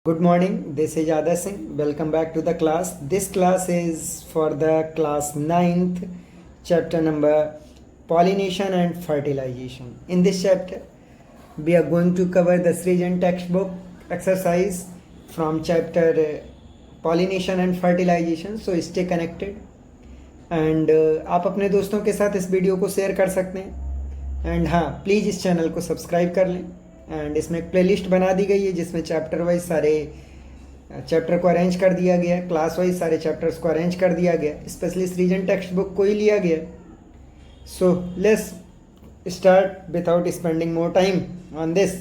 Good morning, this is Ada Singh. Welcome back to the class. This class is for the class 9th, chapter number pollination and fertilization. In this chapter, we are going to cover the Srijan textbook exercise from chapter pollination and fertilization. So stay connected. And आप अपने दोस्तों के साथ इस video को share कर सकते हैं. एंड हाँ, प्लीज़ इस चैनल को सब्सक्राइब कर लें. एंड इसमें एक प्लेलिस्ट बना दी गई है जिसमें चैप्टर वाइज सारे चैप्टर को अरेंज कर दिया गया है, क्लास वाइज सारे चैप्टर्स को अरेंज कर दिया गया, स्पेशली रीजन टेक्स्ट बुक को ही लिया गया. So let's start without spending more time on this.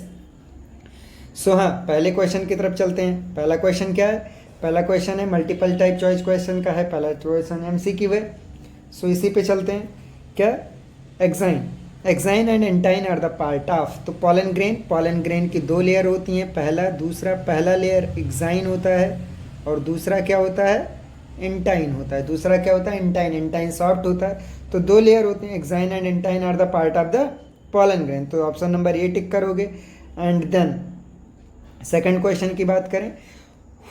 So हाँ, पहले क्वेश्चन की तरफ चलते हैं. पहला क्वेश्चन क्या है? पहला क्वेश्चन है मल्टीपल टाइप चॉइस क्वेश्चन का है. पहला क्वेश्चन एमसीक्यू है. सो इसी पे चलते हैं. क्या? Exine and intine are the part of. तो पॉलन ग्रेन की दो लेयर होती हैं. पहला लेयर एक्साइन होता है और दूसरा क्या होता है? एंटाइन होता है. दूसरा क्या होता है? एंटाइन सॉफ्ट होता है. तो दो लेयर होते हैं. Exine and intine are the part of the pollen grain. तो ऑप्शन नंबर ए टिक करोगे. एंड देन सेकेंड क्वेश्चन की बात करें.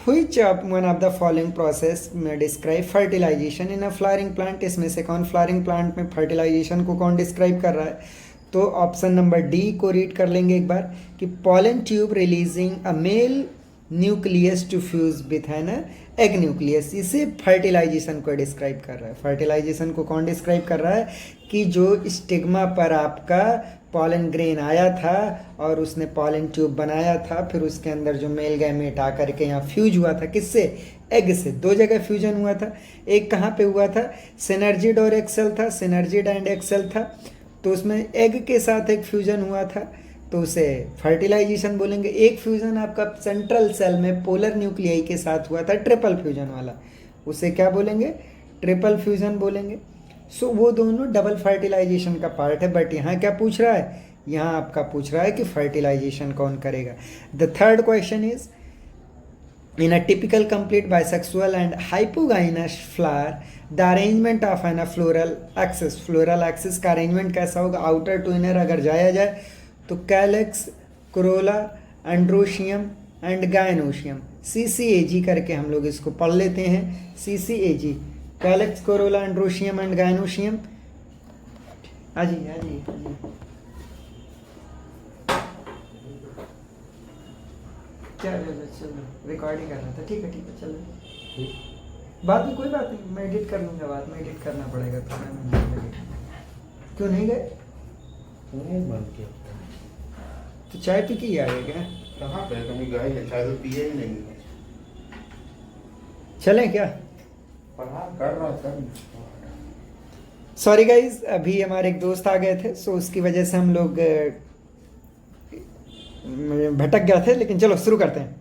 Which of one of the following process may describe fertilization in a flowering plant? इसमें से कौन flowering plant में fertilisation को कौन डिस्क्राइब कर रहा है? तो ऑप्शन नंबर डी को रीड कर लेंगे एक बार कि pollen tube releasing a male nucleus to fuse with an egg nucleus. इसे फर्टिलाइजेशन को डिस्क्राइब कर रहा है. फर्टिलाइजेशन को कौन डिस्क्राइब कर रहा है? कि जो स्टिग्मा पर आपका पॉलन ग्रेन आया था और उसने पॉलन ट्यूब बनाया था, फिर उसके अंदर जो मेल गैमेट आकर के यहाँ फ्यूज हुआ था. किससे? एग से. दो जगह फ्यूजन हुआ था. एक कहाँ पे हुआ था? सिनर्जिड और एक्सेल था. सिनर्जिड एंड एक्सेल था. तो उसमें एग के साथ एक फ्यूजन हुआ था, तो उसे फर्टिलाइजेशन बोलेंगे. एक फ्यूजन आपका सेंट्रल सेल में पोलर न्यूक्लियाई के साथ हुआ था, ट्रिपल फ्यूजन वाला. उसे क्या बोलेंगे? ट्रिपल फ्यूजन बोलेंगे. सो वो दोनों डबल फर्टिलाइजेशन का पार्ट है. बट यहाँ क्या पूछ रहा है? यहाँ आपका पूछ रहा है कि फर्टिलाइजेशन कौन करेगा. The third question is in a typical complete bisexual and hypogynous flower the arrangement of an floral axis. Floral axis का अरेंजमेंट कैसा होगा? आउटर टू इनर अगर जाया जाए तो calyx, corolla, androecium and gynoecium. CCAG करके हम लोग इसको पढ़ लेते हैं. CCAG, calyx, corolla, androecium and gynoecium. आजी चलो रिकॉर्डिंग कर रहा था. ठीक है चलो. बाद में कोई बात नहीं, मैं एडिट कर लूँगा. बाद में एडिट करना पड़ेगा तो क्यों नहीं गए? तो चाय पी के ही आ गए क्या? कहाँ पे कभी गए हैं? चाय तो पिए ही नहीं. चलें क्या? पढ़ा कर रहा था. सॉरी गाइज, अभी हमारे एक दोस्त आ गए थे, सो उसकी वजह से हम लोग भटक गए थे. लेकिन चलो शुरू करते हैं.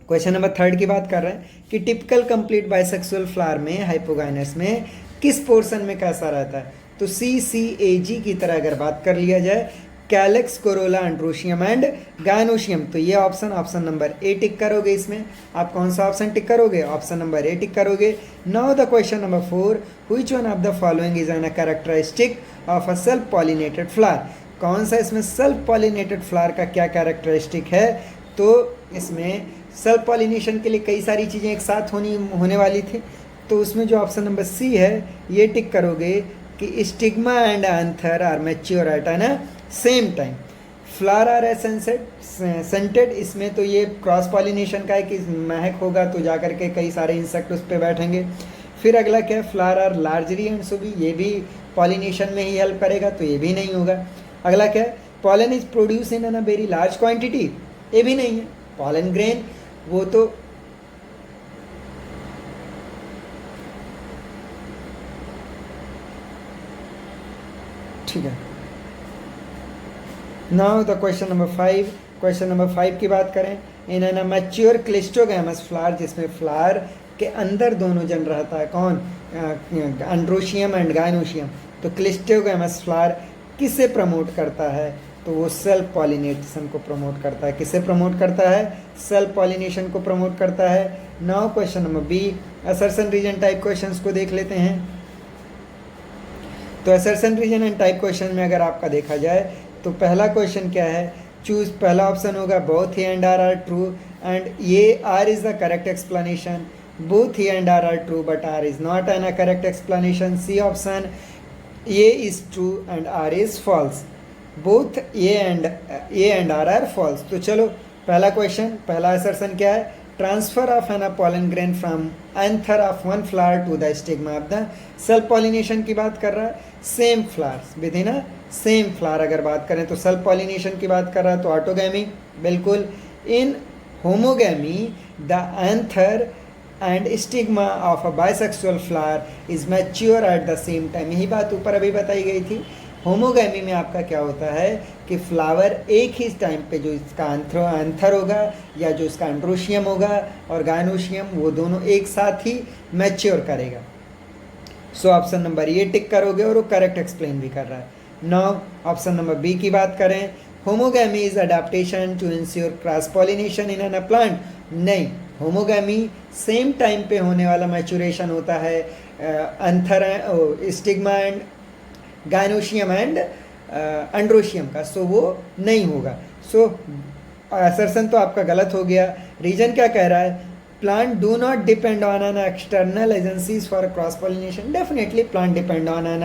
क्वेश्चन नंबर थर्ड की बात कर रहे हैं कि टिपिकल कंप्लीट बाइसेक्सुअल फ्लावर में हाइपोगाइनस में किस पोर्शन में कैसा रहता है? तो CCAG की तरह अगर बात कर लिया जाए, calyx, corolla, androecium and gynoecium. तो ये ऑप्शन नंबर ए टिक करोगे. इसमें आप कौन सा ऑप्शन टिक करोगे? ऑप्शन नंबर ए टिक करोगे. Now the question number 4, which one of the following is an characteristic of a self pollinated flower. कौन सा इसमें सेल्फ पॉलिनेटेड फ्लावर का क्या कैरेक्टरिस्टिक है? तो इसमें सेल्फ पॉलिनेशन के लिए कई सारी चीज़ें एक साथ होने वाली थी. तो उसमें जो ऑप्शन नंबर सी है ये टिक करोगे कि stigma and anther are mature at an same time. Flower are scented. इसमें तो ये क्रॉस पॉलिनेशन का है कि महक होगा तो जाकर के कई सारे इंसेक्ट उस पर बैठेंगे. फिर अगला क्या है? फ्लावर आर लार्जरी एंड सुबी. ये भी पॉलिनेशन में ही हेल्प करेगा, तो ये भी नहीं होगा. अगला क्या है? Pollen is produce in a very large quantity. ये भी नहीं है. पॉलन ग्रेन वो तो ठीक है. Now the question number 5. Question number 5 की बात करें. In an mature cleistogamous flower, जिसमें फ्लावर के अंदर दोनों जन रहता है. कौन? Androecium and gynoecium. तो क्लिस्टोगैमस फ्लावर किसे प्रमोट करता है? तो वो सेल्फ पॉलिनेशन को प्रमोट करता है. किसे प्रमोट करता है? सेल्फ पॉलिनेशन को प्रमोट करता है. Now question number B, assertion reason type questions को देख लेते हैं. तो assertion reason and type question में अगर आपका देखा जाए तो पहला क्वेश्चन क्या है? चूज. पहला ऑप्शन होगा both A and R true. and ये R is the correct explanation. Both A and R are true, but R is not an correct explanation. C option, A is true and R is false. Both A and R are false. तो चलो पहला question, पहला assertion क्या है? Transfer of an pollen grain from anther of one flower to the stigma of the self pollination की बात कर रहा है. Same flowers with in same flower अगर बात करें तो सेल्फ पॉलिनेशन की बात कर रहा है. तो ऑटोगैमी बिल्कुल. In homogamy the anther and stigma of a bisexual flower is mature at the same time. यही बात ऊपर अभी बताई गई थी. होमोगैमी में आपका क्या होता है कि फ्लावर एक ही टाइम पे जो इसका एंथर होगा या जो इसका एंड्रोशियम होगा और गायनोशियम वो दोनों एक साथ ही मैच्योर करेगा. सो ऑप्शन नंबर ये टिक करोगे और वो करेक्ट एक्सप्लेन भी कर रहा है. नाउ ऑप्शन नंबर बी की बात करें, homogamy is adaptation to ensure cross pollination in an plant. नहीं, होमोगैमी सेम टाइम पे होने वाला मैच्योरेशन होता है anther stigma and gynoecium and androecium का. सो वो नहीं होगा. सो असर्शन तो आपका गलत हो गया. रीजन क्या कह रहा है? Plant do not depend on an external agencies for cross pollination. Definitely plant depend on an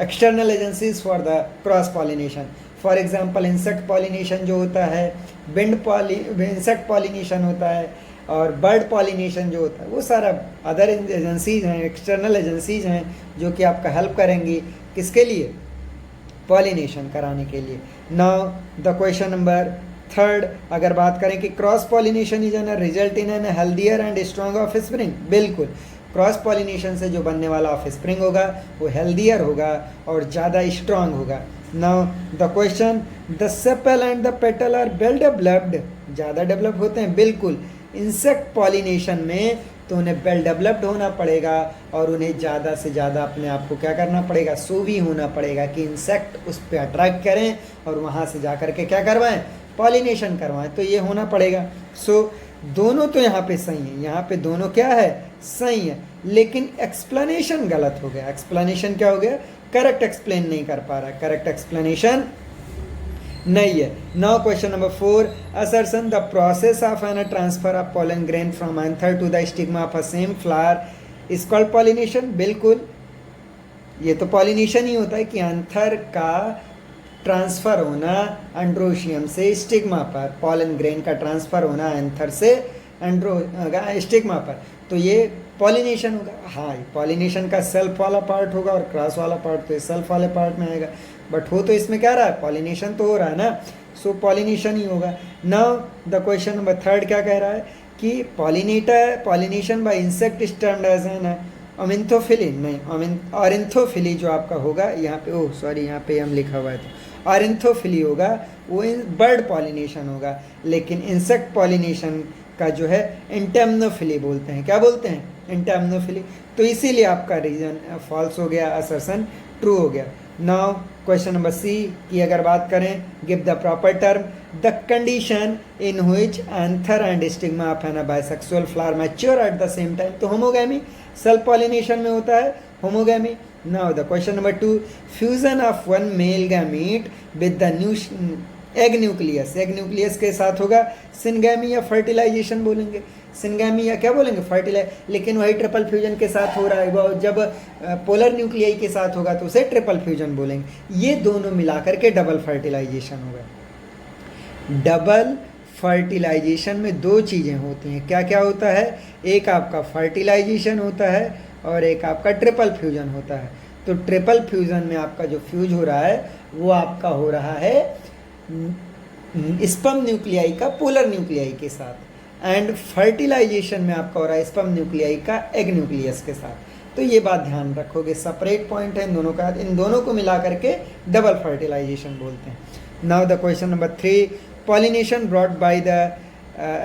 external agencies for the cross pollination. For example insect pollination जो होता है, इंसेक्ट पॉलिनेशन होता है और बर्ड पॉलिनेशन जो होता है, वो सारा अदर एजेंसीज हैं, एक्सटर्नल एजेंसीज हैं जो कि आपका हेल्प करेंगी किसके लिए? पॉलिनेशन कराने के लिए. Now the question number third अगर बात करें कि cross pollination is an result in an healthier and strong of spring. बिल्कुल, क्रॉस पॉलिनेशन से जो बनने वाला ऑफ स्प्रिंग होगा वो हेल्दियर होगा और ज़्यादा स्ट्रॉन्ग होगा. Now the question, the sepal and the petal are well developed. ज़्यादा डेवलप होते हैं. बिल्कुल, इंसेक्ट पॉलिनेशन में तो उन्हें वेल डेवलप्ड होना पड़ेगा और उन्हें ज़्यादा से ज़्यादा अपने आप को क्या करना पड़ेगा? सोवी होना पड़ेगा कि इंसेक्ट उस पर अट्रैक्ट करें और वहाँ से जा कर के क्या करवाएं? पॉलिनेशन करवाएं. तो ये होना पड़ेगा. सो दोनों तो यहाँ पे सही है, यहाँ पे दोनों क्या है? सही है. लेकिन एक्सप्लेनेशन गलत हो गया. एक्सप्लेनेशन क्या हो गया? करेक्ट एक्सप्लेन नहीं कर पा रहा. करेक्ट एक्सप्लेनेशन नहीं है. Now question number 4, assertion the process of an transfer of pollen grain from anther to the stigma of a same flower is called pollination. बिल्कुल, ये तो पॉलिनेशन ही होता है कि एंथर का ट्रांसफर होना एंड्रोशियम से स्टिग्मा पर, pollen grain का ट्रांसफर होना एंथर से स्टिग्मा पर, तो ये पॉलिनेशन होगा. हाँ, पॉलिनेशन का सेल्फ वाला पार्ट होगा और क्रॉस वाला पार्ट तो सेल्फ वाले पार्ट में आएगा. बट हो तो इसमें क्या रहा है? पॉलिनेशन तो हो रहा है ना. सो पॉलिनेशन ही होगा. Now the question number third क्या कह रहा है कि pollination by insect is termed as an ornithophily. नहीं, ऑर्निथोफिली जो आपका होगा यहाँ पे, ओह सॉरी, यहाँ पे हम लिखा हुआ है तो ऑर्निथोफिली होगा, वो बर्ड पॉलिनेशन होगा. लेकिन इंसेक्ट पॉलिनेशन का जो है एंटेम्नोफिली बोलते हैं. क्या बोलते हैं? एंटेम्नोफिली. तो इसीलिए आपका रीजन फॉल्स हो गया, असर्शन ट्रू हो गया. नाउ क्वेश्चन नंबर सी की अगर बात करें, give the proper term the condition in which anther and stigma of an bisexual flower mature at the same time. तो होमोगैमी सेल्फ पॉलिनेशन में होता है homogamy. Now the question number 2, fusion of one male gamete with the new egg nucleus. Egg nucleus के साथ होगा syngamy या fertilisation बोलेंगे. Syngamy या क्या बोलेंगे? फर्टिलाइज. लेकिन वही ट्रिपल फ्यूजन के साथ हो रहा है. वो जब पोलर न्यूक्लियाई के साथ होगा तो उसे ट्रिपल फ्यूजन बोलेंगे. ये दोनों मिलाकर के डबल फर्टिलाइजेशन होगा. डबल फर्टिलाइजेशन में दो चीज़ें होती हैं. क्या क्या होता है? एक आपका फर्टिलाइजेशन होता है और एक आपका ट्रिपल फ्यूजन होता है. तो ट्रिपल फ्यूजन में आपका जो फ्यूज हो रहा है वो आपका हो रहा है स्पर्म न्यूक्लियाई का पोलर न्यूक्लियाई के साथ, एंड फर्टिलाइजेशन में आपका हो रहा है स्पर्म न्यूक्लियाई का एग न्यूक्लियस के साथ. तो ये बात ध्यान रखोगे, सेपरेट पॉइंट है इन दोनों का. इन दोनों को मिला करके डबल फर्टिलाइजेशन बोलते हैं. Now the question number 3, pollination brought by the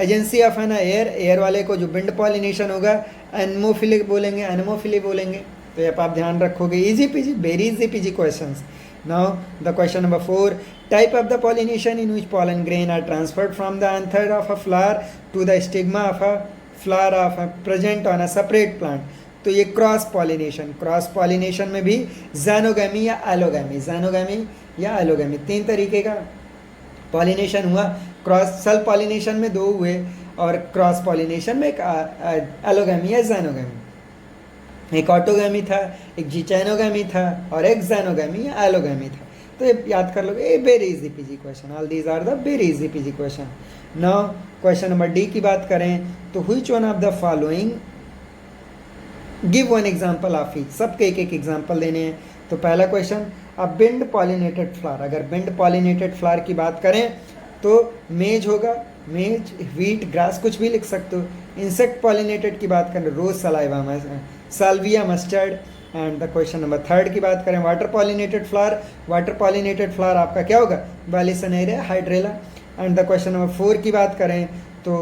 agency of an air. Air वाले को जो विंड पॉलिनेशन होगा एनमोफिली बोलेंगे, एनमोफिली बोलेंगे. तो ये आप ध्यान रखोगे. Easy PG, very easy PG questions. Now the question number 4, type of the pollination in which pollen grain are transferred from the anther of a flower to the stigma of a flower of a present on a separate plant. तो ये cross pollination. Cross pollination में भी ज़ैनोगैमी या allogamy, ज़ैनोगैमी या allogamy, तीन तरीके का pollination हुआ. क्रॉस सेल्फ पॉलिनेशन में 2 हुए और क्रॉस पॉलिनेशन में एक एलोगैमी या ज़ैनोगैमी, एक ऑटोगैमी था, एक जिचैनोगैमी था और एक ज़ैनोगैमी या एलोगैमी था। तो ये याद कर लोगे, a very easy PG question, all these are the very easy PG question. Now question number D की बात करें तो which one of the following, give one example of each, सबके एक एक एग्जाम्पल देने हैं। तो पहला क्वेश्चन, अब बिंड पॉलिनेटेड फ्लावर, अगर बिंड पॉलिनेटेड फ्लावर की बात करें तो मेज होगा, मेज, व्हीट, ग्रास, कुछ भी लिख सकते हो। इंसेक्ट पॉलिनेटेड की बात करें rose, saliva, salvia, mustard. And the question number third की बात करें water pollinated flower, water pollinated flower आपका क्या होगा, vallisneria, hydrilla. And the question number 4 की बात करें तो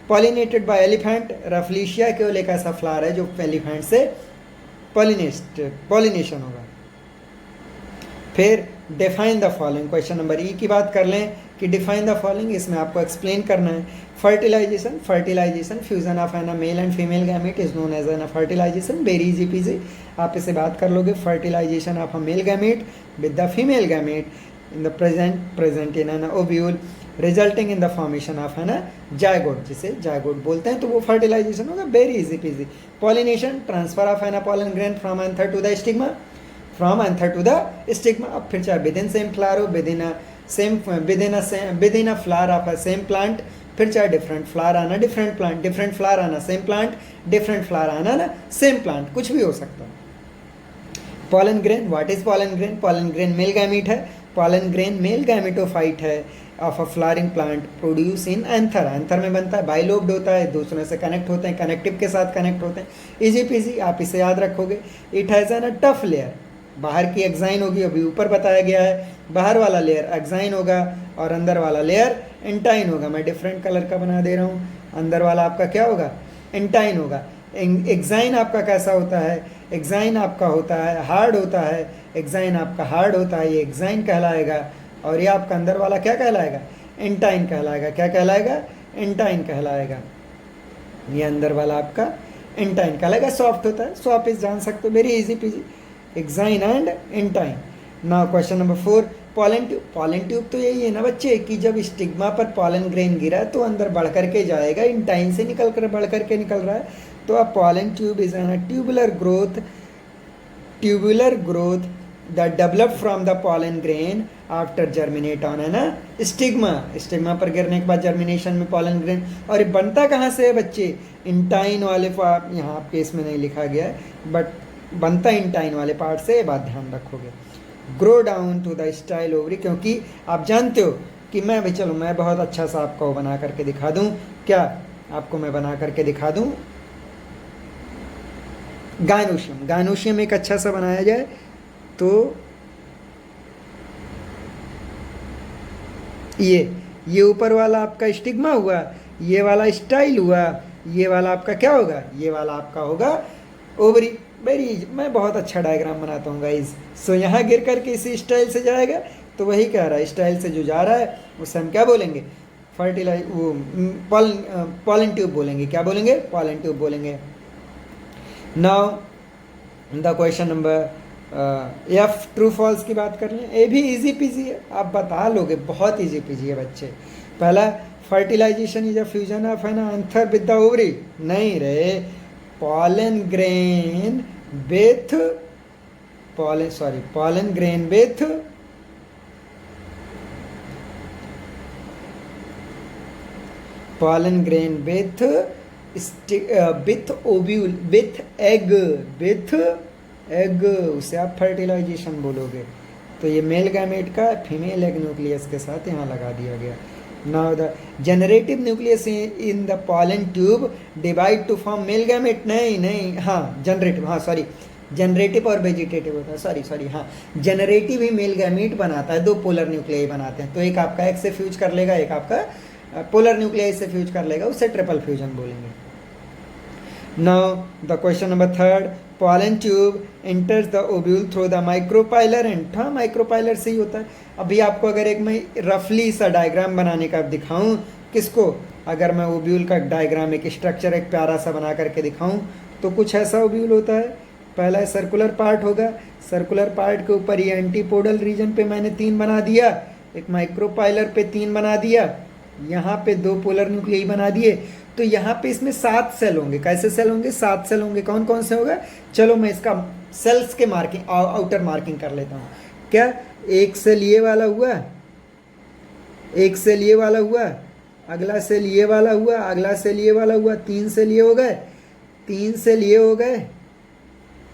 पॉलिनेटेड बाय एलिफेंट, रफलीशिया केवल एक ऐसा फ्लावर है जो एलिफेंट से पॉलिनेशन होगा। फिर define the following, question number ई की बात कर लें कि डिफाइन द फॉलोइंग, इसमें आपको एक्सप्लेन करना है। Fertilisation, fertilisation fusion of an male and female gamete is known as an fertilisation, very easy PG, आप इसे बात कर लोगे। Fertilisation of a male gamete with the female gamete in the present in an ovule resulting in the formation of an zygote, जिसे zygote बोलते हैं, तो वो फर्टिलाइजेशन होगा, very easy PG. Pollination, transfer of an pollen grain from anther to the stigma, from anther to the stigma. अब फिर चाहे with in same flower हो, with in a flower of a same plant, फिर चाहे different flower आना different plant, different flower आना same plant, different flower आना ना सेम प्लांट, कुछ भी हो सकता है। Pollen grain, what is pollen grain? Pollen grain male gamete है, पॉलन ग्रेन मेल गैमेटोफाइट है of a flowering plant, produce in anther, anther में बनता है, बाइलोब्ड होता है, दूसरों से कनेक्ट होते हैं, कनेक्टिव के साथ कनेक्ट होते हैं, इजी पीजी, आप इसे याद रखोगे। It has an a tough layer, बाहर की एक्साइन होगी, अभी ऊपर बताया गया है, बाहर वाला लेयर एक्साइन होगा और अंदर वाला लेयर एंटाइन होगा। मैं डिफरेंट कलर का बना दे रहा हूँ, अंदर वाला आपका क्या होगा, एंटाइन होगा। एक्साइन आपका कैसा होता है, एक्साइन आपका होता है हार्ड होता है, एक्साइन आपका हार्ड होता है, ये एक्साइन कहलाएगा, और ये आपका अंदर वाला क्या कहलाएगा, एंटाइन कहलाएगा। क्या कहलाएगा, एंटाइन कहलाएगा। ये अंदर वाला आपका एंटाइन कहलाएगा, सॉफ्ट होता है, सो आप इस जान सकते हो, very easy PG, exine and एंटाइन। Now question number 4, pollen tube. Pollen tube तो यही है ना बच्चे कि जब स्टिग्मा पर पॉलन ग्रेन गिरा तो अंदर बढ़ करके जाएगा, इंटाइन से निकल कर बढ़ करके निकल रहा है, तो अब pollen tube is an tubular growth that developed from the pollen grain after germinate on है ना स्टिग्मा, स्टिग्मा पर गिरने के बाद जर्मिनेशन में pollen grain। और ये बनता कहाँ से है बच्चे, इंटाइन वाले पार्ट, यहाँ आपके इसमें नहीं लिखा गया है बट बनता इंटाइन वाले पार्ट से, ये बात ध्यान रखोगे। Grow down to the style ovary, क्योंकि आप जानते हो कि मैं भी, चलो मैं बहुत अच्छा सा आपका वो बना करके दिखा दूँ, क्या आपको मैं बना करके दिखा दूँ, गायनोशियम, गायनोशियम एक अच्छा सा बनाया जाए तो ये ऊपर वाला आपका स्टिग्मा हुआ, ये वाला स्टाइल हुआ, ये वाला आपका क्या होगा, ये वाला आपका होगा ओवरी। वेरी, मैं बहुत अच्छा डायग्राम बनाता हूँ गाइज। सो यहाँ गिर करके इसी स्टाइल से जाएगा, तो वही कह रहा है, स्टाइल से जो जा रहा है उसे हम क्या बोलेंगे, वो पॉलन ट्यूब बोलेंगे। क्या बोलेंगे, पॉलन ट्यूब बोलेंगे। Now the question number F, true false की बात कर लें, ये भी इजी पीजी है, आप बता लोगे, बहुत इजी पीजी है बच्चे। पहला, fertilisation is a fusion of an anther with the ovary, नहीं रे, pollen grain with pollen grain with pollen grain with ovule, with egg, उसे आप फर्टिलाइजेशन बोलोगे। तो ये मेल गैमेट का फीमेल एग न्यूक्लियस के साथ यहाँ लगा दिया गया। Now the generative nucleus in the pollen tube divide two form male gamete, नहीं, हाँ जनरेटिव, हाँ सॉरी, जनरेटिव और वेजिटेटिव होता है, सॉरी हाँ, जनरेटिव ही मेल गैमेट बनाता है, 2 पोलर न्यूक्लियाई बनाते हैं, तो एक आपका एग से फ्यूज कर लेगा, एक आपका पोलर न्यूक्लियाई से फ्यूज कर लेगा, उसे ट्रिपल फ्यूजन बोलेंगे। Now the question number 3, pollen tube enters the ovule through the micropylar and, हाँ माइक्रोपाइलर से ही होता है। अभी आपको अगर एक मैं रफली सा डायग्राम बनाने का दिखाऊं, किसको, अगर मैं ओव्यूल का डायग्राम, एक स्ट्रक्चर एक प्यारा सा बना करके दिखाऊं, तो कुछ ऐसा ओव्यूल होता है। पहला सर्कुलर पार्ट होगा, सर्कुलर पार्ट के ऊपर ये एंटीपोडल रीजन पे मैंने 3 बना दिया, एक माइक्रोपाइलर पे 3 बना दिया, यहाँ पे 2 पोलर न्यूक्लियाई बना दिए, तो यहाँ पे इसमें 7 सेल होंगे। कैसे सेल होंगे? 7 सेल होंगे। कौन कौन से होगा? चलो मैं इसका सेल्स के मार्किंग, आउटर मार्किंग कर लेता हूँ। क्या? एक सेल ये वाला हुआ, एक सेल ये वाला हुआ, अगला सेल ये वाला हुआ, अगला सेल ये वाला हुआ, 3 सेल ये हो गए, 3 सेल ये हो गए,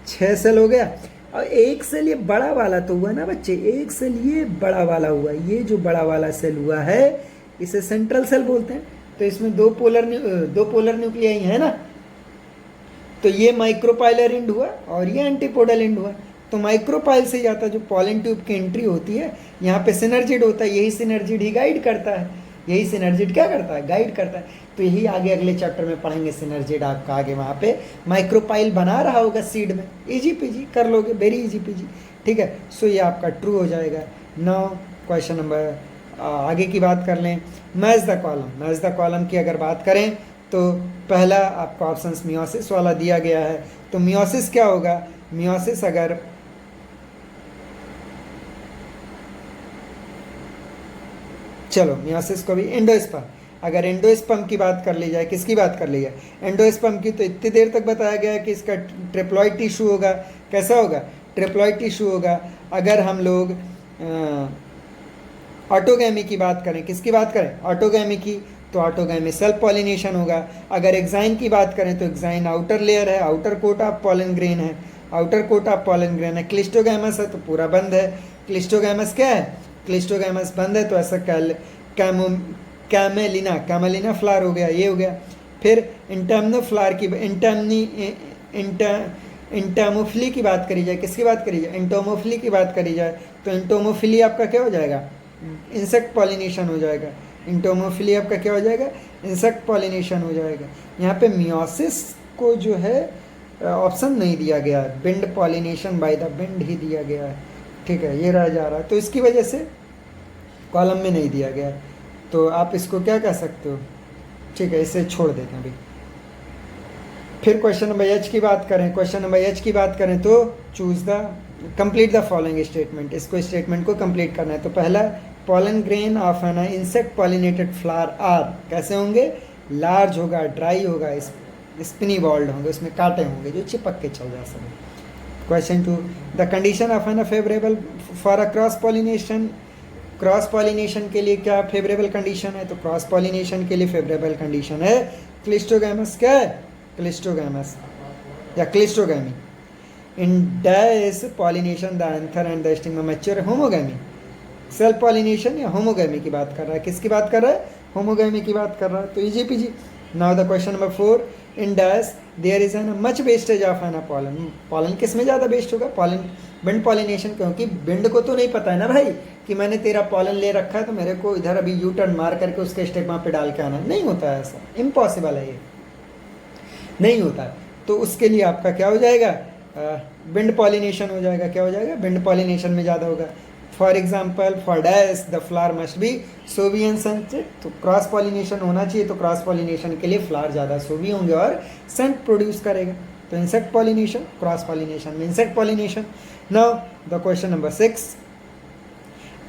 6 सेल हो गया। और एक सेल ये बड़ा वाला तो हुआ ना बच्चे, एक सेल ये बड़ा वाला हुआ। ये जो बड़ा वाला सेल हुआ है इसे सेंट्रल सेल बोलते हैं। तो इसमें 2 पोलर न्यूक्लियाई है ना, तो ये माइक्रोपाइलर एंड हुआ और ये एंटीपोडल एंड हुआ। तो माइक्रोपाइल से जाता जो पॉलन ट्यूब की एंट्री होती है, यहाँ पे सिनर्जिड होता है, यही सिनर्जिड ही गाइड करता है, यही सिनर्जिड क्या करता है? गाइड करता है। तो यही आगे अगले चैप्टर में पढ़ेंगे। सिनर्जिड आपका आगे वहाँ पे माइक्रोपाइल बना रहा होगा सीड में, इजी पीजी कर लोगे, वेरी इजी पीजी, ठीक है। सो ये आपका ट्रू हो जाएगा। नाउ क्वेश्चन नंबर, आगे की बात कर लें। Match the column. Match the column की अगर बात करें तो पहला आपका ऑप्शंस मियोसिस वाला दिया गया है। तो मियोसिस क्या होगा? मियोसिस अगर चलो मियोसिस को भी एंडोस्पर्म, अगर एंडोस्पर्म की बात कर ली जाए, किसकी बात कर ली जाए? एंडोस्पर्म की। तो इतनी देर तक बताया गया है कि इसका ट्रिप्लॉइड टिश्यू होगा। कैसा होगा? ट्रिप्लॉइड टिश्यू होगा। अगर हम लोग ऑटोगैमी की बात करें, किसकी बात करें? ऑटोगैमी की, तो ऑटोगैमी सेल्फ पॉलिनेशन होगा। अगर एक्साइन की बात करें तो एक्साइन आउटर लेयर है, outer coat of pollen grain है, outer coat of pollen grain है। क्लिस्टोगैमस है तो पूरा बंद है। क्लिस्टोगैमस क्या है? क्लिस्टोगैमस बंद है, तो ऐसा कैमेलिना फ्लावर हो गया, ये हो गया। फिर इंटर्मनो फ्लावर की, इंटर्मोफिली की बात करी जाए, किसकी बात करी जाए? इंटोमोफिली की बात करी जाए, तो इंटोमोफिली आपका क्या हो जाएगा? इंसेक्ट पॉलिनेशन हो जाएगा। इंटोमोफिली आपका क्या हो जाएगा? इंसेक्ट पॉलिनेशन हो जाएगा। यहाँ पे मियोसिस को जो है ऑप्शन नहीं दिया गया है, wind pollination by the wind ही दिया गया है, ठीक है, ये रह जा रहा है। तो इसकी वजह से कॉलम में नहीं दिया गया, तो आप इसको क्या कह सकते हो? ठीक है, इसे छोड़ देते हैं अभी। फिर क्वेश्चन नंबर एच की बात करें। क्वेश्चन नंबर एच की बात करें तो choose the complete the following statement. इसको स्टेटमेंट को कंप्लीट करना है। तो पहला, pollen grain of an insect pollinated flower are कैसे होंगे? लार्ज होगा, ड्राई होगा, स्पिनी बॉल्ड होंगे, उसमें कांटे होंगे जो चिपक के चल जा सके। Question 2, the condition of an favourable for a cross pollination. Cross pollination के लिए क्या फेवरेबल कंडीशन है? तो क्रॉस पॉलिनेशन के लिए फेवरेबल कंडीशन है क्लिस्टोगैमस। क्या है? क्लिस्टोगैमस या cleistogamy. In dash pollination the anther and the stigma mature homogamy. Self pollination या होमोगैमी की बात कर रहा है? किसकी बात कर रहा है? होमोगैमी की बात कर रहा है। तो easy peasy. Now the question number 4, in dash there is an much wastage of an pollen. Pollen किस में ज़्यादा वेस्ट होगा? पॉलन बिंड पॉलिनेशन, क्योंकि बिंड को तो नहीं पता है ना भाई कि मैंने तेरा पॉलन ले रखा है तो मेरे को इधर अभी यू टर्न मार करके उसके स्टिग्मा पे डाल के आना नहीं होता है, ऐसा इम्पॉसिबल है, ये नहीं होता है। तो उसके लिए आपका क्या हो जाएगा? बिंड पॉलिनेशन हो जाएगा। क्या हो जाएगा? बिंड पॉलिनेशन में ज़्यादा होगा। For example, for dash the flower must be showy and scent. तो क्रॉस पॉलिनेशन होना चाहिए, तो क्रॉस पॉलिनेशन के लिए फ्लावर ज़्यादा सोवी होंगे और सेंट प्रोड्यूस करेगा। तो इंसेक्ट पॉलिनेशन, क्रॉस पॉलिनेशन में insect pollination. Now the question number 6,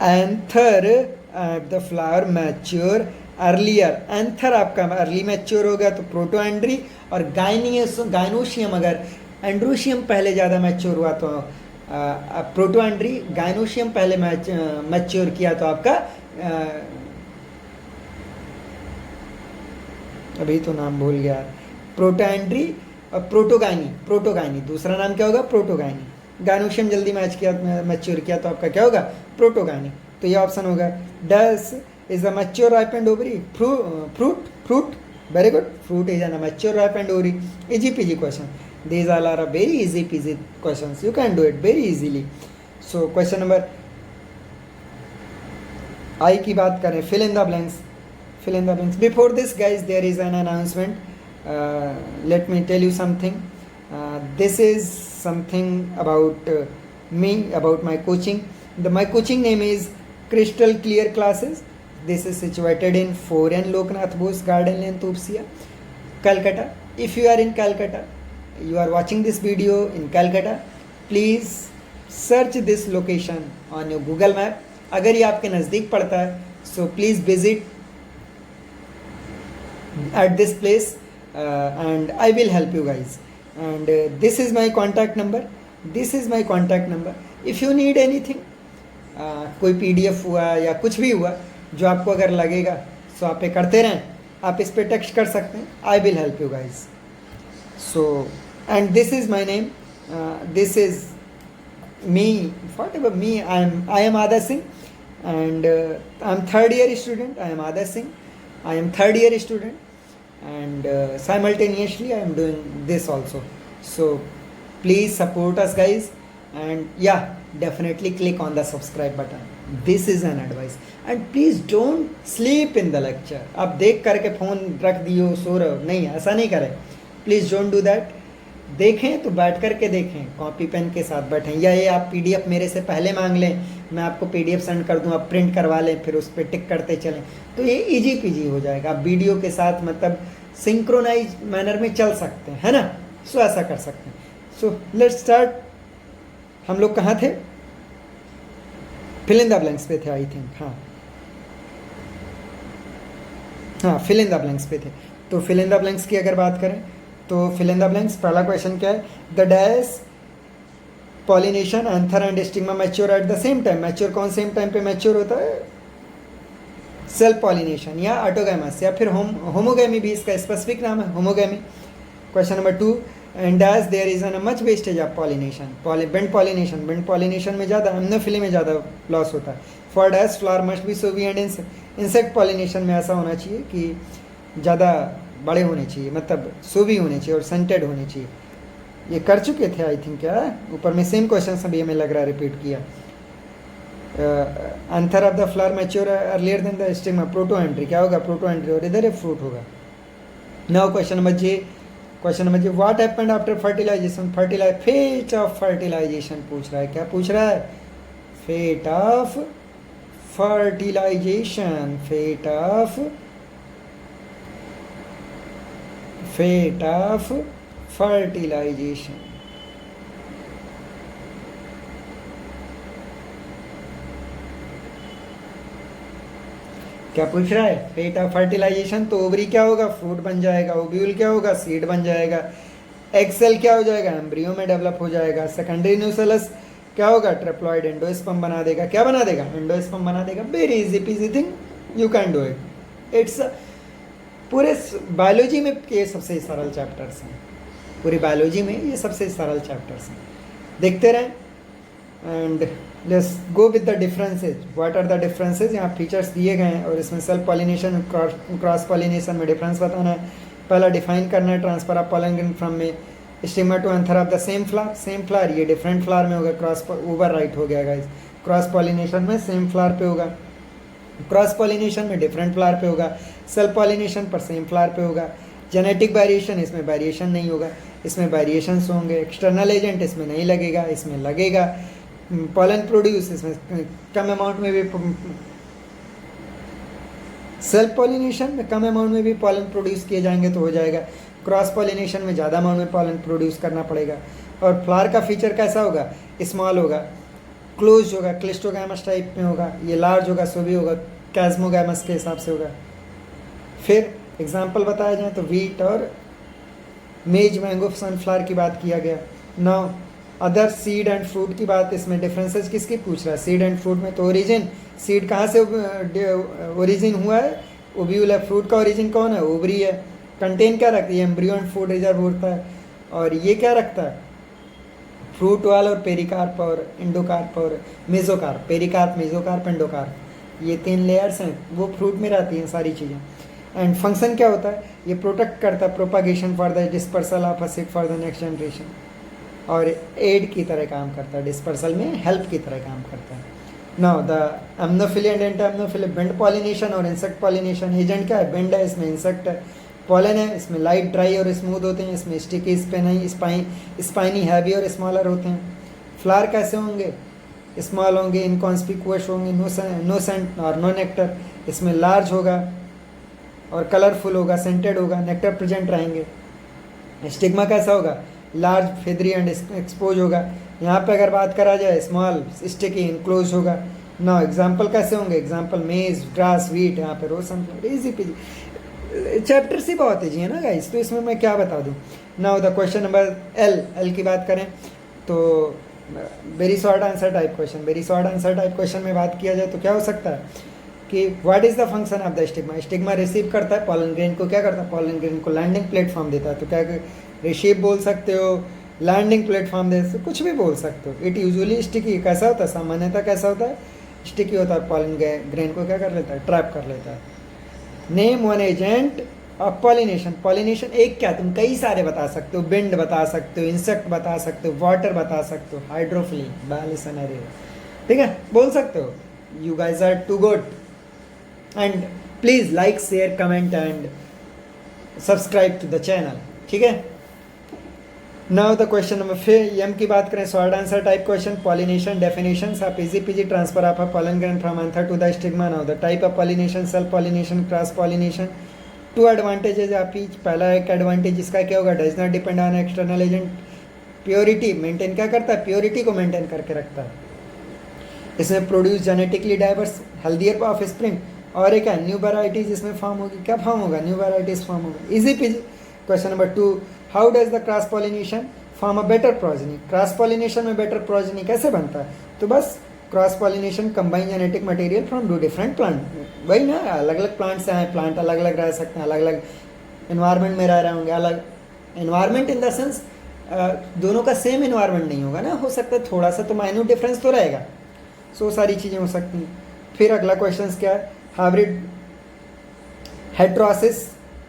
anther the flower mature earlier. Anther आपका अर्ली मैच्योर होगा तो प्रोटोएंड्री, और गाइनोशियम अगर एंड्रोशियम पहले ज़्यादा मैच्योर हुआ तो प्रोटोएंड्री, गाइनोशियम पहले मैच्योर किया तो आपका अभी तो नाम भूल गया, प्रोटोएंड्री और प्रोटोगाइनी दूसरा नाम क्या होगा? प्रोटोगाइनी। गाइनोशियम जल्दी मैच्योर किया तो आपका क्या होगा? प्रोटोगाइनी। तो ये ऑप्शन होगा। Dash is a mature ripened ovary. Fruit very good, fruit is an mature ripened ovary. Easy PG question, these all are a very easy peasy questions, you can do it very easily. So question number I की बात करें, fill in the blanks. Before this guys, there is an announcement. Let me tell you something. This is something about me, about my coaching. My coaching name is Crystal Clear Classes. This is situated in 4N Loknath Bose Garden Lane, Tupsia, Calcutta. If you are in Calcutta, you are watching this video in Calcutta, please search this location on your Google map. अगर ये आपके नज़दीक पड़ता है so please visit at this place, and I will help you guys. And this is my contact number. This is my contact number. If you need anything, कोई PDF हुआ या कुछ भी हुआ जो आपको अगर लगेगा सो आप पे करते रहें, आप इस पे टेक्स्ट कर सकते हैं. I will help you guys. So, and this is my name. This is me. Whatever me, I am Adarsh Singh, and I'm third year student. I am Adarsh Singh. I am third year student, and simultaneously I am doing this also. So please support us guys, and yeah, definitely click on the subscribe button. This is an advice, and please don't sleep in the lecture. आप देख करके phone रख दियो सो रहे हो, नहीं, ऐसा नहीं करें. Please don't do that. देखें तो बैठ करके देखें, कॉपी पेन के साथ बैठें, या ये आप PDF मेरे से पहले मांग लें, मैं आपको PDF सेंड कर दूं, आप प्रिंट करवा लें, फिर उस पर टिक करते चलें, तो ये इजी पीजी हो जाएगा. आप वीडियो के साथ मतलब सिंक्रोनाइज मैनर में चल सकते हैं, है ना. सो ऐसा कर सकते हैं. सो लेट्स स्टार्ट. हम लोग कहाँ थे? फिल इन द ब्लैंक्स पे थे आई थिंक. हाँ, फिल इन द ब्लैंक्स पे थे. तो फिल इन द ब्लैंक्स की अगर बात करें तो फिल इन द ब्लैंक्स, पहला क्वेश्चन क्या है? The dash pollination anther and stigma mature at the same time. Mature कौन सेम टाइम पे मैच्योर होता है? सेल्फ पॉलिनेशन या ऑटोगैमस, या फिर होमोगैमी भी इसका स्पेसिफिक नाम है, homogamy. Question number 2, and dash there is an much wastage of pollination. Wind pollination में ज़्यादा, एमनोफिली में ज़्यादा लॉस होता है. For dash flower must be showy and insect pollination में ऐसा होना चाहिए कि ज़्यादा बड़े होने चाहिए, मतलब सोवी होने चाहिए और सेंटेड होने चाहिए. ये कर चुके थे आई थिंक. क्या ऊपर में सेम क्वेश्चन अभी हमें लग रहा है रिपीट किया. Anther of the flower mature earlier than the stigma. Protandry क्या होगा? प्रोटो एंट्री, और इधर फ्रूट होगा. Now question number J. What happened after fertilisation. Fate of fertilisation पूछ रहा है. क्या पूछ रहा है? Fate of fertilisation. Fate of fertilisation. क्या पूछ रहा है? Fate of fertilisation. तो ओवरी क्या होगा? फ्रूट बन जाएगा. ओव्यूल क्या होगा? सीड बन जाएगा. एग सेल क्या हो जाएगा? एम्ब्रियो में डेवलप हो जाएगा. सेकेंडरी न्यूसेलस क्या होगा? ट्रिप्लॉइड एंडोस्पर्म बना देगा. क्या बना देगा? एंडोस्पर्म बना देगा. Very easy PG thing, you can do it. It's पूरे बायोलॉजी में ये सबसे सरल चैप्टर्स हैं. पूरी बायोलॉजी में ये सबसे सरल चैप्टर्स हैं. देखते रहें and let's go with the differences. What are the differences? यहाँ फीचर्स दिए गए हैं और इसमें सेल्फ पॉलिनेशन, क्रॉस पॉलिनेशन में डिफरेंस बताना है. पहला डिफाइन करना है ट्रांसफर ऑफ पॉलन फ्रॉम में stigma to anther of the same flower. ये डिफरेंट फ्लावर में होगा. क्रॉस ओवर राइट हो गया गाइस. क्रॉस पॉलिनेशन में सेम फ्लावर पे होगा, क्रॉस पॉलिनेशन में डिफरेंट फ्लावर पे होगा, सेल्फ पॉलिनेशन पर सेम फ्लावर पे होगा. जेनेटिक वेरिएशन, इसमें वेरिएशन नहीं होगा, इसमें वेरिएशंस होंगे. एक्सटर्नल एजेंट इसमें नहीं लगेगा, इसमें लगेगा. पॉलन प्रोड्यूस, इसमें कम अमाउंट में भी सेल्फ पॉलिनेशन में कम अमाउंट में भी पॉलन प्रोड्यूस किए जाएंगे तो हो जाएगा. क्रॉस पॉलिनेशन में ज़्यादा अमाउंट में पॉलन प्रोड्यूस करना पड़ेगा. और फ्लावर का फीचर कैसा होगा? स्मॉल होगा, क्लोज होगा, क्लिस्टोगैमस टाइप में होगा. ये लार्ज होगा, सो भी होगा, कैस्मोगैमस के हिसाब से होगा. फिर एग्जाम्पल बताया जाए तो वीट और मेज मैंगो सनफ्लावर की बात किया गया. Now other seed and fruit की बात. इसमें डिफरेंसेस किसकी पूछ रहा है? सीड एंड फ्रूट में. तो ओरिजिन, सीड कहाँ से ओरिजिन हुआ है? ओव्यूल है. फ्रूट का ओरिजिन कौन है? ओवरी है. कंटेन क्या रखती है? एम्ब्रियो एंड फूड रिजर्व होता है. और ये क्या रखता है? फ्रूट वाल और पेरिकार्प और इंडोकार्प और मेजोकार्प. पेरिकार्प, मेजोकार्प, इंडोकार्प, ये 3 लेयर्स हैं, वो फ्रूट में रहती हैं सारी चीज़ें. एंड फंक्शन क्या होता है? ये प्रोटेक्ट करता है propagation for the dispersal of a seed for the next generation. और एड की तरह काम करता है, डिस्पर्सल में हेल्प की तरह काम करता है. Now the anemophily and anti anemophily. Wind pollination और इंसेक्ट पॉलिनेशन. एजेंट क्या है? बेंड है, इसमें इंसेक्ट है. पॉलन है, इसमें लाइट, ड्राई और स्मूथ होते हैं. इसमें स्टिकी, इस पे नहीं. स्पाइनी, हैवी और स्मॉलर होते हैं. फ्लावर कैसे होंगे? स्मॉल होंगे, इनकॉन्स्पिकुअस होंगे, नो सेंट और नो नेक्टर. इसमें लार्ज होगा और कलरफुल होगा, सेंटेड होगा, नेक्टर प्रेजेंट रहेंगे. स्टिग्मा कैसा होगा? लार्ज, फेदरी एंड एक्सपोज होगा. यहाँ पे अगर बात करा जाए स्मॉल, स्टिकी, इनक्लोज होगा. ना एग्जाम्पल कैसे होंगे? एग्जाम्पल मेज, ग्रास, वीट. यहाँ पे रोज सनफ्लावर. Easy PG. चैप्टर से बहुत है जी, है ना गाइस, तो इसमें मैं क्या बता दूं। Now the question number L की बात करें तो very short answer type question, very short answer type question में बात किया जाए तो क्या हो सकता है कि what is the function of the stigma. Stigma receive करता है पॉलन ग्रेन को, क्या करता है पॉलन ग्रेन को लैंडिंग प्लेटफॉर्म देता है, तो क्या रिसीव बोल सकते हो, लैंडिंग प्लेटफॉर्म दे सकते हो, कुछ भी बोल सकते हो। इट यूजुअली स्टिकी कैसा होता है, सामान्यतः कैसा होता है, स्टिकी होता है, पॉलन ग्रेन को क्या कर लेता है, ट्रैप कर लेता है। Name one agent of pollination, pollination एक क्या, तुम कई सारे बता सकते हो, विंड बता सकते हो, इंसेक्ट बता सकते हो, वाटर बता सकते हो, हाइड्रोफिली, बायोलिसनरी, ठीक है, बोल सकते हो। You guys are too good and please like share comment and subscribe to the channel, ठीक है। नाउ द क्वेश्चन नंबर फिर एम की बात करें, short answer type question, pollination definitions of easy peasy transfer of a pollen grain from anther to the stigma. Now the type of pollination, self pollination, cross pollination. Two advantages of each, पहला एक advantage इसका क्या होगा, does not depend on external agent, purity maintain क्या करता है, purity को maintain करके रखता है। इसमें produce genetically diverse healthier of spring, और एक है न्यू वैराइटीज इसमें फॉर्म होगी, क्या फॉर्म होगा, न्यू वैराइटीज फॉर्म होगा, easy PG. Question number 2, how does the cross pollination form a better progeny, cross pollination में बेटर प्रोजेनी कैसे बनता है, तो बस cross pollination combine genetic material from two different plant, वही ना, अलग अलग प्लांट से आए, प्लांट अलग अलग रह सकते हैं, अलग अलग इन्वायरमेंट में रह रहे होंगे, अलग इन्वायरमेंट इन द सेंस दोनों का सेम इन्वायरमेंट नहीं होगा ना, हो सकता है थोड़ा सा तो माइन्यूट डिफरेंस तो रहेगा, सो सारी चीज़ें हो सकती हैं। फिर अगला क्वेश्चन क्या है, hybrid heterosis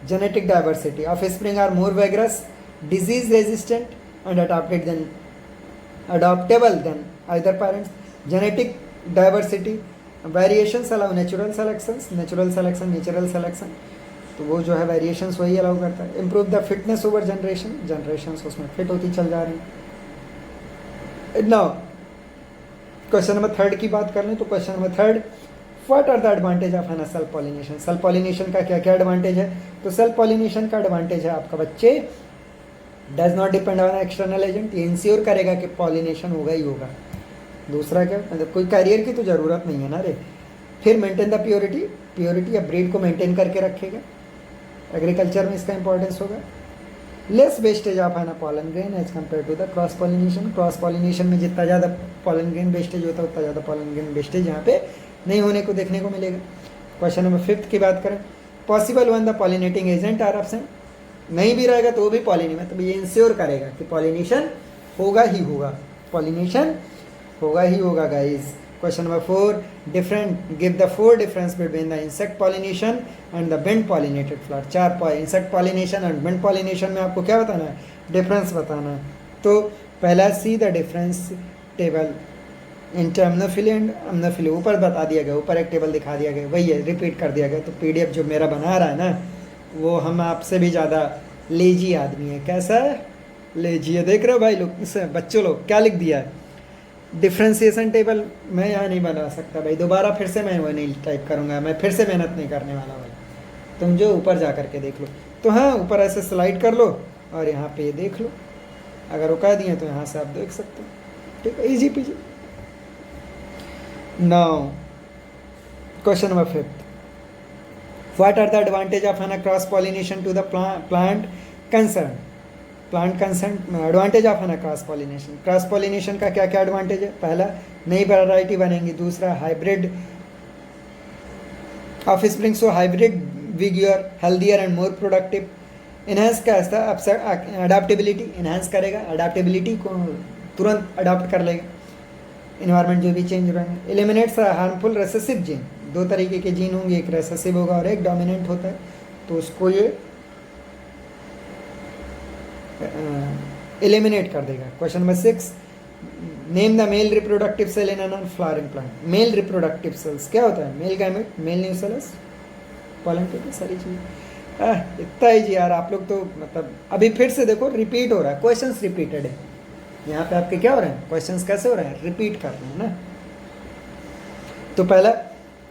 genetic diversity offspring are more vigorous, disease resistant and adaptable than either parents, genetic diversity, variations allow natural selections, natural selection, तो वो जो है वेरिएशंस वही अलाउ करता है। Improve the fitness over generation, generations उसमें fit होती चल जा रही हैं। नाउ क्वेश्चन नंबर 3 की बात कर लें तो question number 3, what are the advantage of an self pollination, self pollination का क्या क्या एडवांटेज है, तो सेल्फ पॉलिनेशन का एडवांटेज है आपका बच्चे does not depend on external agent, ये इंश्योर करेगा कि पॉलिनेशन होगा ही होगा। दूसरा क्या, मतलब कोई कैरियर की तो ज़रूरत नहीं है ना रे। फिर मेंटेन द प्योरिटी, प्योरिटी या ब्रीड को मेंटेन करके रखेगा, एग्रीकल्चर में इसका इंपॉर्टेंस होगा। Less wastage of an pollen grain as compare to the cross pollination, cross pollination में जितना ज़्यादा पॉलन ग्रेन वेस्टेज होता है उतना ज़्यादा पॉलन ग्रेन वेस्टेज यहाँ पे नहीं होने को देखने को मिलेगा। क्वेश्चन नंबर 5 की बात करें, possible when the pollinating agent are absent, नहीं भी रहेगा तो भी पॉलिनेशन, मतलब ये इंश्योर करेगा कि पॉलिनेशन होगा ही होगा, पॉलिनेशन होगा ही होगा guys. Question number 4, different give the 4 difference between the insect pollination and the wind pollinated flower. 4 insect pollination और विंड पॉलिनेशन में आपको क्या बताना है, डिफरेंस बताना है। तो पहला see the difference table in entomophily and anemophily, ऊपर बता दिया गया, ऊपर एक टेबल दिखा दिया गया, वही है रिपीट कर दिया गया। तो PDF जो मेरा बना रहा है ना, वो हम आपसे भी ज़्यादा लेजी आदमी है। कैसा है, लेजी है, देख रहे हो भाई लोग, बच्चों लोग क्या लिख दिया है, डिफ्रेंसिएशन टेबल मैं यहाँ नहीं बना सकता भाई, दोबारा फिर से मैं वो नहीं टाइप करूँगा, मैं फिर से मेहनत नहीं करने वाला भाई, तुम जो ऊपर जा करके देख लो। तो हाँ, ऊपर ऐसे स्लाइड कर लो और यहाँ पे ये देख लो, अगर रुका दिए तो यहाँ से आप देख सकते हो, ठीक है, easy peasy. Now question number 5, what are the advantage of an cross pollination to the plant concern, plant concern advantage of an cross pollination, cross pollination का क्या क्या एडवांटेज है, पहला नई वैरायटी बनेंगी, दूसरा hybrid offspring, so hybrid vigour healthier and more productive, enhance का adaptability, enhance करेगा, अडाप्टेबिलिटी को तुरंत अडाप्ट कर लेगा, इन्वायरमेंट जो भी चेंज हो रहा है। एलिमिनेट्स हार्मफुल रेसेसिव जीन, 2 तरीके के जीन होंगे, एक रेसेसिव होगा और एक डोमिनेंट होता है, तो उसको ये एलिमिनेट कर देगा। Question number 6, name the male reproductive cell in an flowering plant, male reproductive cells क्या होता है, male gamete, male nucellus, pollen tip, सारी चीज़। इतना ही जी यार, आप लोग तो मतलब अभी फिर से देखो रिपीट हो रहा है, क्वेश्चंस रिपीटेड है यहाँ पे आपके, क्या हो रहे हैं क्वेश्चंस, कैसे हो रहे हैं, रिपीट कर रहे हैं ना। तो पहला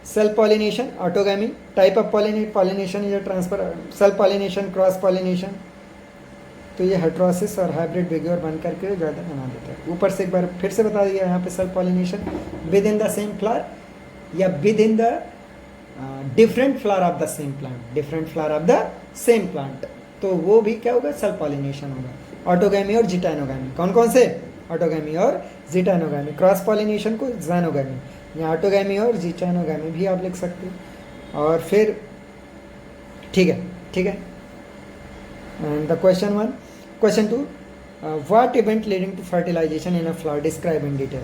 self pollination, autogamy, type of pollination या transfer, self pollination, cross pollination, तो ये हेट्रोसिस और हाइब्रिड विग्योर बन करके ज़्यादा बना देता है। ऊपर से एक बार फिर से बता दिया यहाँ पे, self pollination within the same flower या within the different flower of the same plant, different flower of the same plant, तो वो भी क्या होगा, सेल्फ पॉलिनेशन होगा। ऑटोगैमी और जिटाइनोगैमी, कौन कौन से, ऑटोगैमी और जिटाइनोगैमी। क्रॉस पॉलिनेशन को ज़ाइनोगैमी, या ऑटोगैमी और जिटाइनोगैमी भी आप लिख सकते हो। और फिर ठीक है, ठीक है। And the question 1, question 2, what event leading to fertilisation in a flower, describe in detail.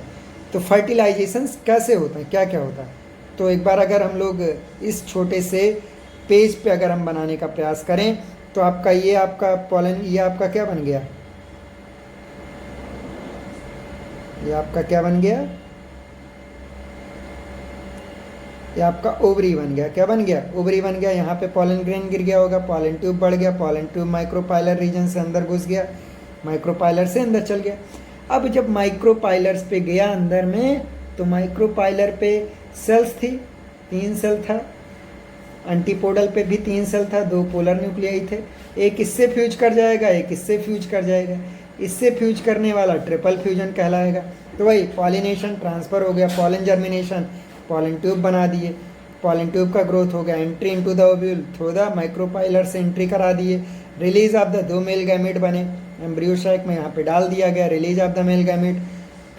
तो फर्टिलाइजेशन कैसे होता है, क्या क्या होता है, तो एक बार अगर हम लोग इस छोटे से पेज पे अगर हम बनाने का प्रयास करें तो आपका ये आपका पॉलन, ये आपका क्या बन गया, ये आपका क्या बन गया, ये आपका ओवरी बन गया, क्या बन गया, ओवरी बन गया। यहाँ पे पॉलन ग्रेन गिर गया होगा, पॉलन ट्यूब बढ़ गया, पॉलन ट्यूब माइक्रोपाइलर रीजन से अंदर घुस गया, माइक्रोपाइलर से अंदर चल गया। अब जब माइक्रोपाइलर्स पे गया अंदर में, तो माइक्रोपाइलर पे सेल्स थी, 3 सेल था, एंटीपोडल पे भी 3 सेल था, 2 पोलर न्यूक्लियाई थे, एक इससे फ्यूज कर जाएगा, एक इससे फ्यूज कर जाएगा, इससे फ्यूज करने वाला ट्रिपल फ्यूजन कहलाएगा। तो वही पॉलिनेशन ट्रांसफर हो गया, पॉलन जर्मिनेशन, पॉलन ट्यूब बना दिए, पॉलन ट्यूब का ग्रोथ हो गया, entry into the ovule through the micropylar से एंट्री करा दिए, release of the 2 male gamete बने, एम्ब्रियो सैक में यहाँ पे डाल दिया गया, release of the male gamete.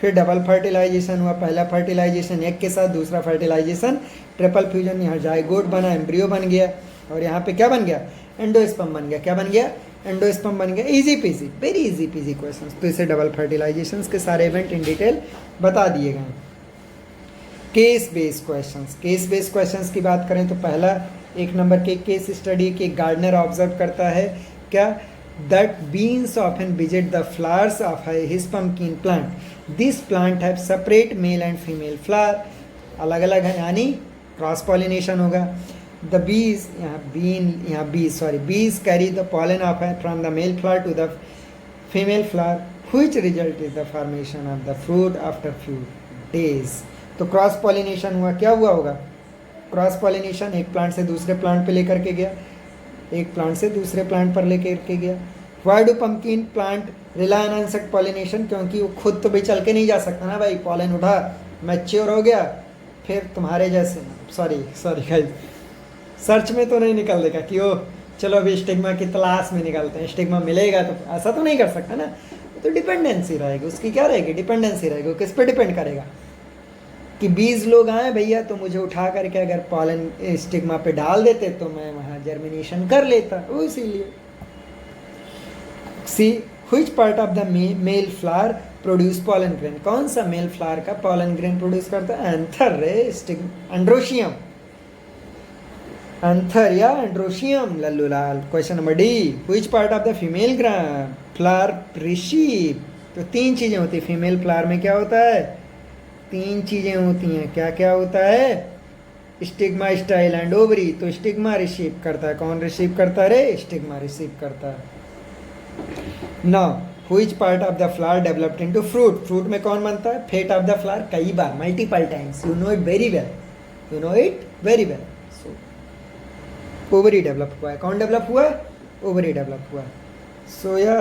फिर डबल फर्टिलाइजेशन हुआ, पहला फर्टिलाइजेशन एग के साथ, दूसरा फर्टिलाइजेशन ट्रिपल फ्यूजन, यहाँ जाइगोट बना, एम्ब्रियो बन गया, और यहाँ पे क्या बन गया, एंडोस्पर्म बन गया, क्या बन गया, एंडोस्पर्म बन गया। Easy PG, very easy PG question. तो इसे डबल फर्टिलाइजेशन के सारे इवेंट इन डिटेल बता दिए गए। Case based questions, case based questions की बात करें तो पहला 1 नंबर के केस स्टडी के गार्डनर ऑब्जर्व करता है क्या, that beans often visit the flowers of his pumpkin plant, this plant have separate mail and female flower, अलग अलग है, यानी क्रॉस पॉलिनेशन होगा। द बीज, यहाँ bees carry the pollen of from the male flower to the female flower, which result is the formation of the fruit after few days. तो cross pollination हुआ, क्या हुआ होगा, क्रॉस पॉलिनेशन, एक plant से दूसरे plant पे लेकर के गया, एक प्लांट से दूसरे प्लांट पर लेकर के गया। Why do pumpkin plant rely on insect pollination, क्योंकि वो खुद तो भी चल के नहीं जा सकता ना भाई, पॉलन उठा, मैच्योर हो गया, फिर तुम्हारे जैसे, सॉरी गाइस, सर्च में तो नहीं निकल देगा कि ओ चलो अभी स्टिग्मा की तलाश में निकलते हैं, स्टिग्मा मिलेगा, तो ऐसा तो नहीं कर सकता ना, तो डिपेंडेंसी रहेगी उसकी, क्या रहेगी, डिपेंडेंसी रहेगी, वो किस पे डिपेंड करेगा कि 20 लोग आए भैया तो मुझे उठा करके अगर पॉलन स्टिग्मा पे डाल देते तो मैं वहाँ जर्मिनेशन कर लेता, वो इसीलिए। See which part of the male flower produce pollen grain, कौन सा मेल फ्लावर का पॉलन ग्रेन प्रोड्यूस करता है, एंथर रे, एंड्रोशियम, एंथर या एंड्रोशियम, लल्लू लाल। Question number D, which part of the female flower receive, तो 3 चीजें होती है फीमेल फ्लावर में, क्या होता है, 3 चीजें होती हैं, क्या क्या होता है, स्टिग्मा, स्टाइल एंड ओवरी। तो स्टिग्मा रिसीव करता है, कौन रिसीव करता है रे, स्टिग्मा रिसीव करता है। Now which part of the flower developed into fruit, fruit में कौन बनता है, फेट ऑफ द फ्लावर, कई बार, multiple times, you know it very well, you know it very well. So ovary develop हुआ है, कौन डेवलप हुआ है, ओवरी डेवलप हुआ है। So yeah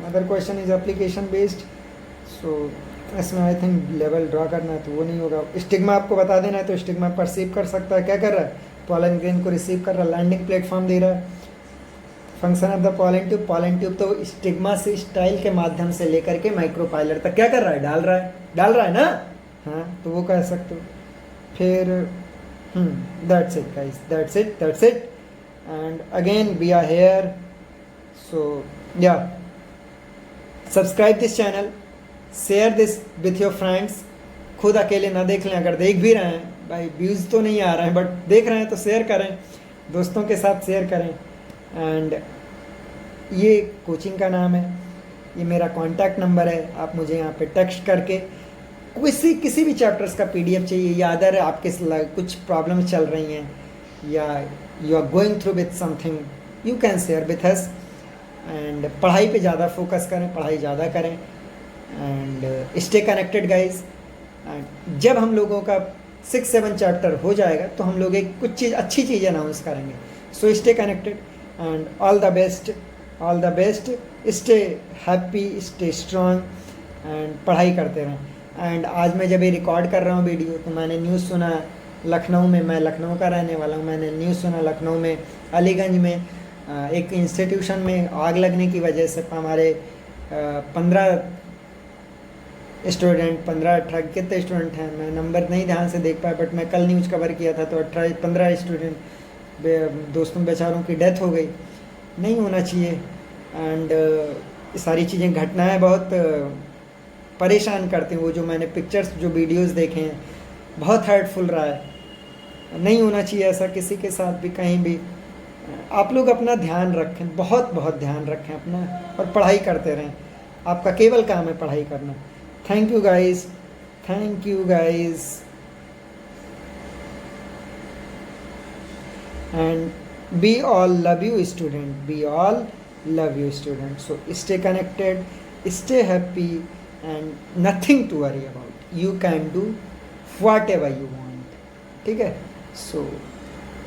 other question is application based, so इसमें आई थिंक लेवल ड्रॉ करना है तो वो नहीं होगा। स्टिग्मा आपको बता देना है, तो स्टिग्मा परसीव कर सकता है, क्या कर रहा है, पॉलन ग्रेन को रिसीव कर रहा है, लैंडिंग प्लेटफॉर्म दे रहा है। Function of the pollen tube तो स्टिग्मा से स्टाइल के माध्यम से लेकर के माइक्रोपाइलर तक क्या कर रहा है, डाल रहा है ना, हाँ, तो वो कह सकते हो। फिर that's it guys, that's it and again we are here, so yeah subscribe this channel, share this with your friends, खुद अकेले ना देख लें, अगर देख भी रहे हैं भाई, व्यूज़ तो नहीं आ रहे हैं बट देख रहे हैं तो शेयर करें, दोस्तों के साथ शेयर करें। एंड ये कोचिंग का नाम है, ये मेरा कॉन्टैक्ट नंबर है, आप मुझे यहाँ पे टेक्स्ट करके किसी भी चैप्टर्स का PDF चाहिए, या अदर आपके कुछ प्रॉब्लम्स चल रही हैं, या you are going through with something, you can share with us. And पढ़ाई पे ज़्यादा फोकस करें, पढ़ाई ज़्यादा करें, and stay connected guys. And जब हम लोगों का 6-7 चैप्टर हो जाएगा तो हम लोग एक कुछ चीज़, अच्छी चीज़ अनाउंस करेंगे। So stay connected and all the best, stay happy, stay strong and पढ़ाई करते रहें। एंड आज मैं जब ये रिकॉर्ड कर रहा हूँ वीडियो, तो मैंने न्यूज़ सुना लखनऊ में, मैं लखनऊ का रहने वाला हूँ, मैंने न्यूज़ सुना लखनऊ में अलीगंज में एक इंस्टीट्यूशन में आग लगने की वजह से हमारे 15 स्टूडेंट, 15-18 कितने स्टूडेंट हैं मैं नंबर नहीं ध्यान से देख पाया, बट मैं कल न्यूज़ कवर किया था तो 18-15 स्टूडेंट दोस्तों बेचारों की डेथ हो गई। नहीं होना चाहिए। एंड सारी चीज़ें, घटनाएं बहुत परेशान करती हैं। वो जो मैंने पिक्चर्स, जो वीडियोस देखे हैं, बहुत हर्टफुल रहा है। नहीं होना चाहिए ऐसा किसी के साथ भी, कहीं भी। आप लोग अपना ध्यान रखें, बहुत बहुत ध्यान रखें अपना, और पढ़ाई करते रहें। आपका केवल काम है पढ़ाई करना। Thank you guys, thank you guys, and we all love you student, we all love you student. So stay connected, stay happy, and nothing to worry about. You can do whatever you want. ठीक है? So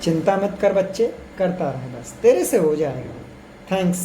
चिंता मत कर बच्चे, करता रहे, बस तेरे से हो जाएगा। थैंक्स।